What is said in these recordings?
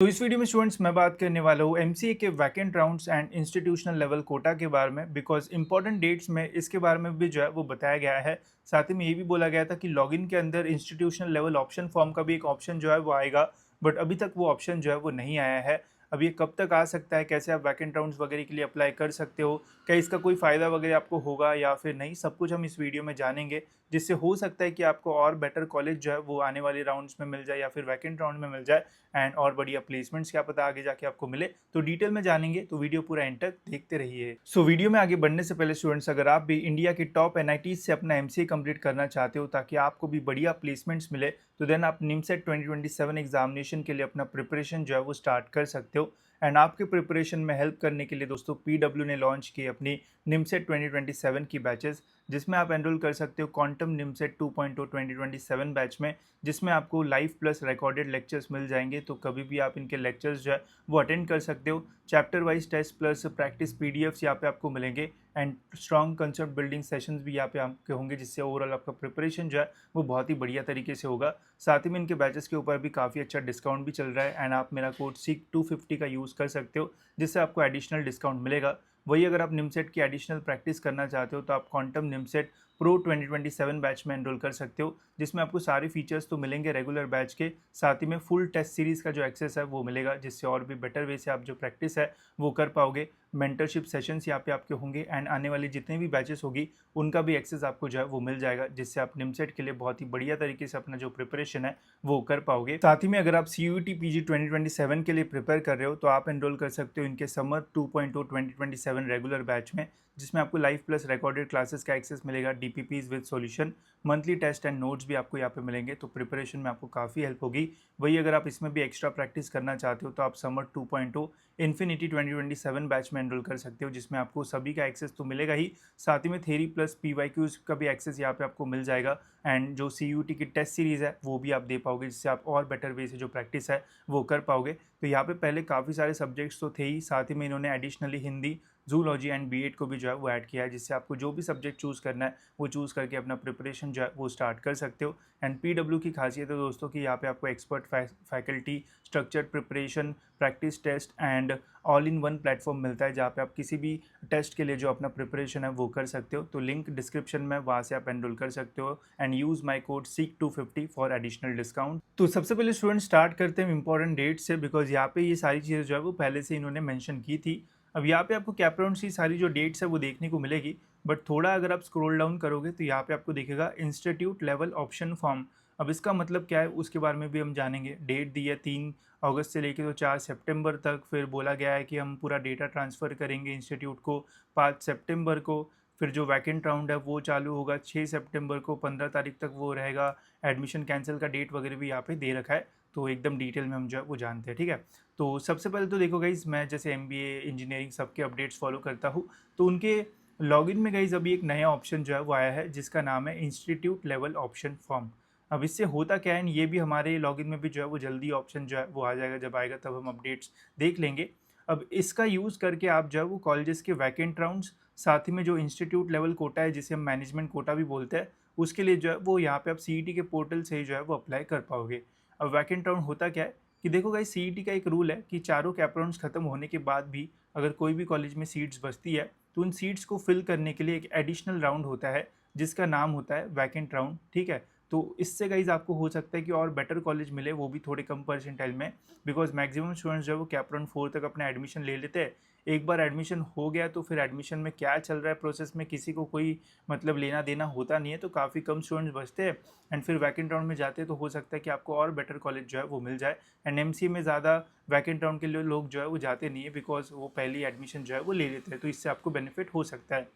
तो इस वीडियो में स्टूडेंट्स मैं बात करने वाला हूँ एमसीए के vacant rounds and institutional level quota के बारे में बिकॉज इंपॉर्टेंट डेट्स में इसके बारे में भी जो है वो बताया गया है। साथ ही में ये भी बोला गया था कि लॉगिन के अंदर इंस्टीट्यूशनल लेवल ऑप्शन फॉर्म का भी एक ऑप्शन जो है वो आएगा, बट अभी तक वो ऑप्शन जो है वो नहीं आया है। अब ये कब तक आ सकता है, कैसे आप वैकेंट राउंड्स वगैरह के लिए अप्लाई कर सकते हो, क्या इसका कोई फ़ायदा वगैरह आपको होगा या फिर नहीं, सब कुछ हम इस वीडियो में जानेंगे। जिससे हो सकता है कि आपको और बेटर कॉलेज जो है वो आने वाले राउंड्स में मिल जाए या फिर वैकेंट राउंड में मिल जाए एंड और बढ़िया प्लेसमेंट्स क्या पता आगे जाके आपको मिले। तो डिटेल में जानेंगे, तो वीडियो पूरा एंड तक देखते रहिए। सो वीडियो में आगे बढ़ने से पहले स्टूडेंट्स, अगर आप भी इंडिया के टॉप एनआईटीज से अपना एमसीए कंप्लीट करना चाहते हो ताकि आपको भी बढ़िया प्लेसमेंट्स मिले, तो देन आप निमसेट 2027 एग्जामिनेशन के लिए अपना प्रिपरेशन जो है वो स्टार्ट कर सकते हो। एंड आपके प्रिपरेशन में हेल्प करने के लिए दोस्तों पीडब्ल्यू ने लॉन्च की अपनी निमसेट 2027 की बैचेस, जिसमें आप एनरोल कर सकते हो क्वांटम निमसेट 2.0 2027 बैच में, जिसमें आपको लाइव प्लस रिकॉर्डेड लेक्चर्स मिल जाएंगे। तो कभी भी आप इनके लेक्चर्स जो है वो अटेंड कर सकते हो। Chapter wise test plus practice PDFs यहाँ पे आपको मिलेंगे and strong concept building sessions भी यहाँ पे आपके होंगे, जिससे ओवरऑल आपका प्रिपरेशन जो है वो बहुत ही बढ़िया तरीके से होगा। साथ ही में इनके बैचेस के ऊपर भी काफ़ी अच्छा डिस्काउंट भी चल रहा है एंड आप मेरा कोड सीक 250 का यूज़ कर सकते हो, जिससे आपको एडिशनल डिस्काउंट मिलेगा। वही अगर आप निमसेट की एडिशनल प्रैक्टिस करना चाहते हो तो आप क्वांटम निमसेट प्रो 2027 बैच में एनरोल कर सकते हो, जिसमें आपको सारे फीचर्स तो मिलेंगे रेगुलर बैच के, साथ ही में फुल टेस्ट सीरीज़ का जो एक्सेस है वो मिलेगा, जिससे और भी बेटर वे से आप जो प्रैक्टिस है वो कर पाओगे। मेंटरशिप सेशंस यहाँ पे आपके होंगे एंड आने वाली जितने भी बैचेस होगी उनका भी एक्सेस आपको जो है वो मिल जाएगा, जिससे आप निमसेट के लिए बहुत ही बढ़िया तरीके से अपना जो प्रिपरेशन है वो कर पाओगे। साथ ही में अगर आप CUET PG 2027 के लिए प्रिपेयर कर रहे हो तो आप एनरोल कर सकते हो इनके समर 2.0 2027 रेगुलर बैच में, जिसमें आपको लाइव प्लस रिकॉर्डेड क्लासेस का एक्सेस मिलेगा, DPPs with solution, monthly test and notes भी आपको यहाँ पे मिलेंगे। तो प्रिपरेशन में आपको काफ़ी हेल्प होगी। वही अगर आप इसमें भी एक्स्ट्रा प्रैक्टिस करना चाहते हो तो आप समर 2.0 इन्फिनिटी 2027 बैच में एनरोल कर सकते हो, जिसमें आपको सभी का एक्सेस तो मिलेगा ही, साथ ही में थेरी प्लस पीवाईक्यूज का भी एक्सेस यहाँ पे आपको मिल जाएगा एंड जो CUET की टेस्ट सीरीज़ है वो भी आप दे पाओगे, जिससे आप और बेटर वे से जो प्रैक्टिस है वो कर पाओगे। तो यहाँ पे पहले काफ़ी सारे सब्जेक्ट्स तो थे ही, साथ ही में इन्होंने additionally Hindi, zoology and BEd को भी जो है वो ऐड किया है, जिससे आपको जो भी सब्जेक्ट चूज़ करना है वो चूज़ करके अपना प्रिपरेशन जो है वो स्टार्ट कर सकते हो। एंड पीडब्ल्यू की खासियत है दोस्तों कि यहाँ पे आपको expert faculty, structured preparation, practice test and all in one platform मिलता है, जहाँ पे आप किसी भी टेस्ट के लिए जो अपना प्रिपरेशन है वो कर सकते हो। तो लिंक डिस्क्रिप्शन में, वहाँ से आप एनरोल कर सकते हो and use my code seek 250 for additional discount. तो सबसे पहले स्टूडेंट स्टार्ट करते हैं इंपॉर्टेंट डेट से, बिकॉज यहाँ पे ये सारी चीज़ें जो है वो पहले से इन्होंने मेंशन की थी। अब यहाँ पे आपको कैपराउंड्स की सारी जो डेट्स है वो देखने को मिलेगी, बट थोड़ा अगर आप स्क्रॉल डाउन करोगे तो यहाँ पे आपको दिखेगा इंस्टीट्यूट लेवल ऑप्शन फॉर्म। अब इसका मतलब क्या है उसके बारे में भी हम जानेंगे। डेट दी है 3 अगस्त से लेकर तो 4 सितंबर तक, फिर बोला गया है कि हम पूरा डेटा ट्रांसफ़र करेंगे इंस्टीट्यूट को 5 सितंबर को, फिर जो वैकेंट राउंड है वो चालू होगा 6 सितंबर को, 15 तारीख तक वो रहेगा। एडमिशन कैंसिल का डेट वगैरह भी यहाँ पे दे रखा है, तो एकदम डिटेल में हम जो है वो जानते हैं, ठीक है। तो सबसे पहले तो देखो गाइज, मैं जैसे MBA इंजीनियरिंग सबके अपडेट्स फॉलो करता हूँ, तो उनके लॉगिन में गाइज अभी एक नया ऑप्शन जो है वो आया है, जिसका नाम है इंस्टीट्यूट लेवल ऑप्शन फॉर्म। अब इससे होता क्या है, ये भी हमारे लॉगिन में भी जो है वो जल्दी ऑप्शन जो है वो आ जाएगा, जब आएगा तब हम अपडेट्स देख लेंगे। अब इसका यूज़ करके आप जो है वो कॉलेजेस के वैकेंट राउंड्स, साथ ही में जो इंस्टीट्यूट लेवल कोटा है जिसे हम मैनेजमेंट कोटा भी बोलते हैं, उसके लिए जो है वो यहाँ पे आप CET के पोर्टल से ही जो है वो अप्लाई कर पाओगे। अब वैकेंट राउंड होता क्या है कि देखो गाइस, CET का एक रूल है कि चारों कैप राउंड्स खत्म होने के बाद भी अगर कोई भी कॉलेज में सीट्स बचती है तो उन सीट्स को फिल करने के लिए एक एडिशनल राउंड होता है, जिसका नाम होता है वैकेंट राउंड, ठीक है। तो इससे गाइज आपको हो सकता है कि और बेटर कॉलेज मिले, वो भी थोड़े कम परसेंटाइल में, बिकॉज मैक्सिमम स्टूडेंट्स जो है वो कैप राउंड 4 तक अपना एडमिशन ले लेते हैं। एक बार एडमिशन हो गया तो फिर एडमिशन में क्या चल रहा है प्रोसेस में किसी को कोई मतलब लेना देना होता नहीं है, तो काफ़ी कम स्टूडेंट्स बचते हैं एंड फिर वैकेंट राउंड में जाते हैं, तो हो सकता है कि आपको और बेटर कॉलेज जो है वो मिल जाए। एंड MCA में ज़्यादा वैकेंट राउंड के लिए लोग जो है वो जाते नहीं है, बिकॉज वो पहली एडमिशन जो है वो ले लेते हैं, तो इससे आपको बेनिफिट हो सकता है।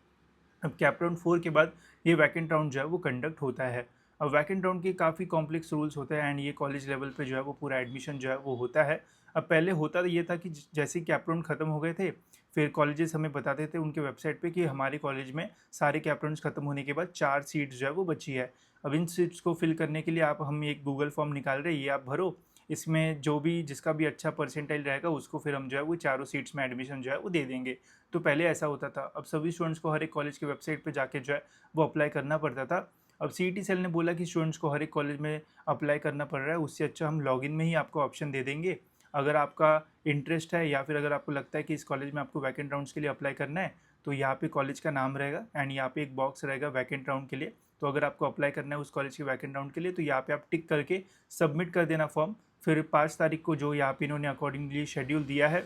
अब कैप राउंड 4 के बाद ये वैकेंट राउंड जो है वो कंडक्ट होता है। अब वैकेंट राउंड के काफ़ी कॉम्प्लेक्स रूल्स होते हैं एंड ये कॉलेज लेवल पे जो है वो पूरा एडमिशन जो है वो होता है। अब पहले होता तो ये था कि जैसे ही कैप राउंड ख़त्म हो गए थे, फिर कॉलेजेस हमें बताते थे उनके वेबसाइट पे कि हमारे कॉलेज में सारे कैप राउंड्स ख़त्म होने के बाद 4 सीट्स जो है वो बची है। अब इन सीट्स को फिल करने के लिए आप हम एक गूगल फॉर्म निकाल रहे हैं, ये आप भरो, इसमें जो भी जिसका भी अच्छा परसेंटाइल रहेगा उसको फिर हम जो है वो चारों सीट्स में एडमिशन जो है वो दे देंगे। तो पहले ऐसा होता था। अब सभी स्टूडेंट्स को हर एक कॉलेज के वेबसाइट पे जाके जो है वो अप्लाई करना पड़ता था। अब CET सेल ने बोला कि स्टूडेंट्स को हर एक कॉलेज में अप्लाई करना पड़ रहा है, उससे अच्छा हम लॉगिन में ही आपको ऑप्शन दे देंगे। अगर आपका इंटरेस्ट है या फिर अगर आपको लगता है कि इस कॉलेज में आपको वैकेंट राउंड्स के लिए अप्लाई करना है, तो यहाँ पे कॉलेज का नाम रहेगा एंड यहाँ पे एक बॉक्स रहेगा वैकेंट राउंड के लिए। तो अगर आपको अप्लाई करना है उस कॉलेज के वैकेंट राउंड के लिए, तो यहाँ पे आप टिक करके सबमिट कर देना फॉर्म। फिर 5 तारीख को जो यहाँ पे इन्होंने अकॉर्डिंगली शेड्यूल दिया है,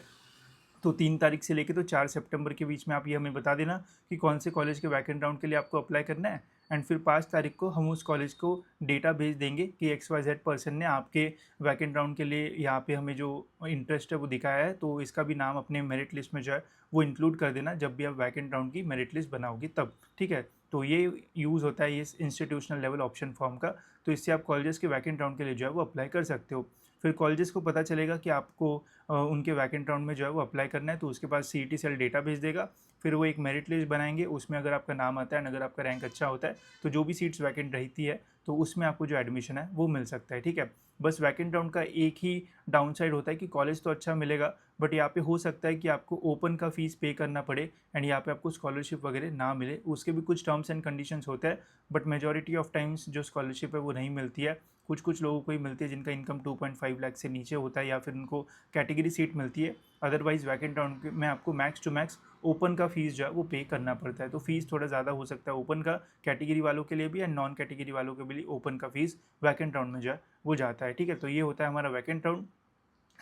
तो 3 तारीख से लेके तो 4 सितंबर के बीच में आप ये हमें बता देना कि कौन से कॉलेज के वैकेंट राउंड के लिए आपको अप्लाई करना है। एंड फिर 5 तारीख को हम उस कॉलेज को डेटा भेज देंगे कि XYZ पर्सन ने आपके वैकेंट राउंड के लिए यहाँ पे हमें जो इंटरेस्ट है वो दिखाया है, तो इसका भी नाम अपने मेरिट लिस्ट में जो है वो इंक्लूड कर देना जब भी आप वैकेंट राउंड की मेरिट लिस्ट बनाओगे तब, ठीक है। तो ये यूज़ होता है इस इंस्टीट्यूशनल लेवल ऑप्शन फॉर्म का। तो इससे आप कॉलेजेस के वैकेंट राउंड के लिए जो है वो अप्लाई कर सकते हो। फिर कॉलेजेस को पता चलेगा कि आपको उनके वैकेंट राउंड में जो है वो अप्लाई करना है, तो उसके पास CET सेल डेटा भेज देगा। फिर वो एक मेरिट लिस्ट बनाएंगे, उसमें अगर आपका नाम आता है, अगर आपका रैंक अच्छा होता है, तो जो भी सीट्स वैकेंट रहती है तो उसमें आपको जो एडमिशन है वो मिल सकता है, ठीक है। बस वैकेंट राउंड का एक ही डाउन साइड होता है कि कॉलेज तो अच्छा मिलेगा, बट यहाँ पे हो सकता है कि आपको ओपन का फीस पे करना पड़े एंड यहाँ पे आपको स्कॉलरशिप वगैरह ना मिले। उसके भी कुछ टर्म्स एंड कंडीशंस होते हैं, बट मेजॉरिटी ऑफ टाइम्स जो स्कॉलरशिप है वो नहीं मिलती है। कुछ कुछ लोगों को ही मिलती है जिनका इनकम 2.5 लाख से नीचे होता है, या फिर उनको कैटेगरी सीट मिलती है। अदरवाइज वैकेंट राउंड में आपको मैक्स टू मैक्स ओपन का फीस जो है वो पे करना पड़ता है। तो फीस थोड़ा ज़्यादा हो सकता है ओपन का, कैटेगरी वालों के लिए भी एंड नॉन कैटेगरी वालों के लिए ओपन का फीस वैकेंट राउंड में जो है वो जाता है, ठीक है। तो ये होता है हमारा वैकेंट राउंड।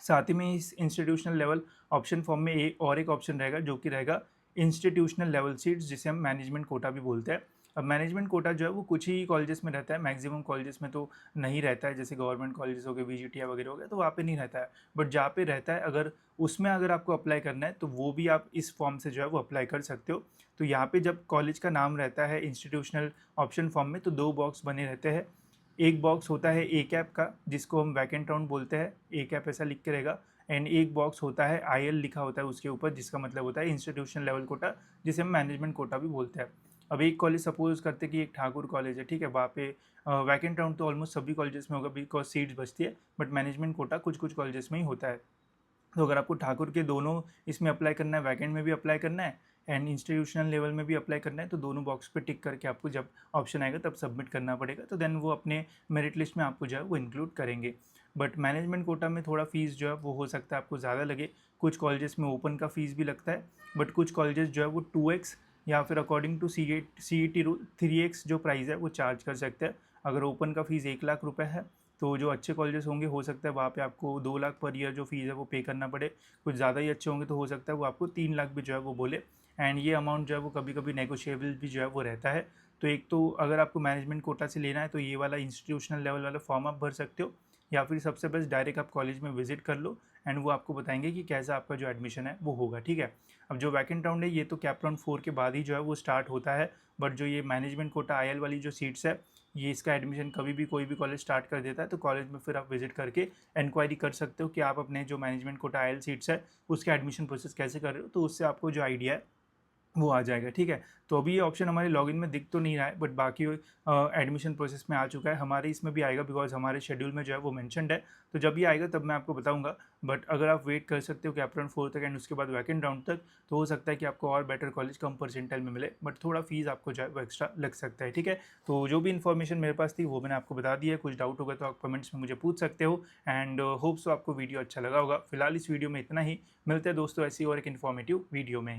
साथ ही में इस इंस्टीट्यूशनल लेवल ऑप्शन फॉर्म में एक ऑप्शन रहेगा जो कि रहेगा इंस्टीट्यूशनल लेवल सीट्स, जिसे हम मैनेजमेंट कोटा भी बोलते हैं। अब मैनेजमेंट कोटा जो है वो कुछ ही कॉलेजेस में रहता है, मैक्सिमम कॉलेजेस में तो नहीं रहता है, जैसे गवर्नमेंट कॉलेजेस हो गए, VGTI वगैरह हो गए, तो वहाँ पे नहीं रहता है। बट जहाँ पे रहता है, अगर उसमें अगर आपको अप्लाई करना है तो वो भी आप इस फॉर्म से जो है वो अप्लाई कर सकते हो। तो यहाँ पे जब कॉलेज का नाम रहता है इंस्टीट्यूशनल ऑप्शन फॉर्म में, तो 2 बॉक्स बने रहते हैं। एक बॉक्स होता है ए कैप का, जिसको हम वैकेंट राउंड बोलते हैं, ए कैप ऐसा लिख के रहेगा। एंड एक बॉक्स होता है IL लिखा होता है उसके ऊपर, जिसका मतलब होता है इंस्टीट्यूशनल लेवल कोटा, जिसे हम मैनेजमेंट कोटा भी बोलते हैं। अब एक कॉलेज सपोज करते कि एक ठाकुर कॉलेज है, ठीक है, वहाँ पे वैकेंट राउंड तो ऑलमोस्ट सभी कॉलेजेस में होगा बिकॉज सीट्स बचती है, बट मैनेजमेंट कोटा कुछ कुछ कॉलेजेस में ही होता है। तो अगर आपको ठाकुर के दोनों इसमें अप्लाई करना है, वैकेंट में भी अप्लाई करना है एंड इंस्टीट्यूशनल लेवल में भी अप्लाई करना है, तो दोनों बॉक्स पे टिक करके आपको जब ऑप्शन आएगा तब सबमिट करना पड़ेगा। तो देन वो अपने मेरिट लिस्ट में आपको जो है वो इंक्लूड करेंगे। बट मैनेजमेंट कोटा में थोड़ा फीस जो है वो हो सकता है आपको ज़्यादा लगे। कुछ कॉलेजेस में ओपन का फीस भी लगता है, बट कुछ कॉलेजेस जो है वो 2x या फिर according to CET rule 3x जो प्राइस है वो चार्ज कर सकते हैं। अगर ओपन का फीस 1 लाख रुपये है, तो जो अच्छे कॉलेजेस होंगे हो सकता है वहाँ पे आपको 2 लाख पर ईयर जो फीस है वो पे करना पड़े। कुछ ज़्यादा ही अच्छे होंगे तो हो सकता है वो आपको 3 लाख भी जो है वो बोले। एंड ये अमाउंट जो है वो कभी कभी नेगोशिएबल भी जो है वो रहता है। तो एक तो अगर आपको मैनेजमेंट कोटा से लेना है तो ये वाला इंस्टीट्यूशनल लेवल वाला फॉर्म आप भर सकते हो, या फिर सबसे बेस्ट डायरेक्ट आप कॉलेज में विजिट कर लो एंड वो आपको बताएंगे कि कैसा आपका जो एडमिशन है वो होगा, ठीक है। अब जो वैकेंट राउंड है ये तो कैप राउंड 4 के बाद ही जो है वो स्टार्ट होता है, बट जो ये मैनेजमेंट कोटा IL वाली जो सीट्स है, ये इसका एडमिशन कभी भी कोई भी कॉलेज स्टार्ट कर देता है। तो कॉलेज में फिर आप विजिट करके इंक्वायरी कर सकते हो कि आप अपने जो मैनेजमेंट कोटा IL सीट्स है उसके एडमिशन प्रोसेस कैसे कर रहे हो, तो उससे आपको जो आइडिया है वो आ जाएगा, ठीक है। तो अभी ये ऑप्शन हमारे लॉगिन में दिख तो नहीं रहा है, बट बाकी एडमिशन प्रोसेस में आ चुका है, हमारे इसमें भी आएगा बिकॉज हमारे शेड्यूल में जो है वो मेंशनड है। तो जब ये आएगा तब मैं आपको बताऊंगा। बट अगर आप वेट कर सकते हो कैप राउंड 4 तक एंड उसके बाद वैकेंट राउंड तक, तो हो सकता है कि आपको और बेटर कॉलेज कम परसेंटाइल में मिले, बट थोड़ा फीस आपको जो है वो एक्स्ट्रा लग सकता है, ठीक है। तो जो भी इन्फॉर्मेशन मेरे पास थी वो मैंने आपको बता दी है। कुछ डाउट होगा तो आप कमेंट्स में मुझे पूछ सकते हो एंड होप्स आपको वीडियो अच्छा लगा होगा। फिलहाल इस वीडियो में इतना ही, मिलते हैं दोस्तों ऐसी और एक इन्फॉर्मेटिव वीडियो में।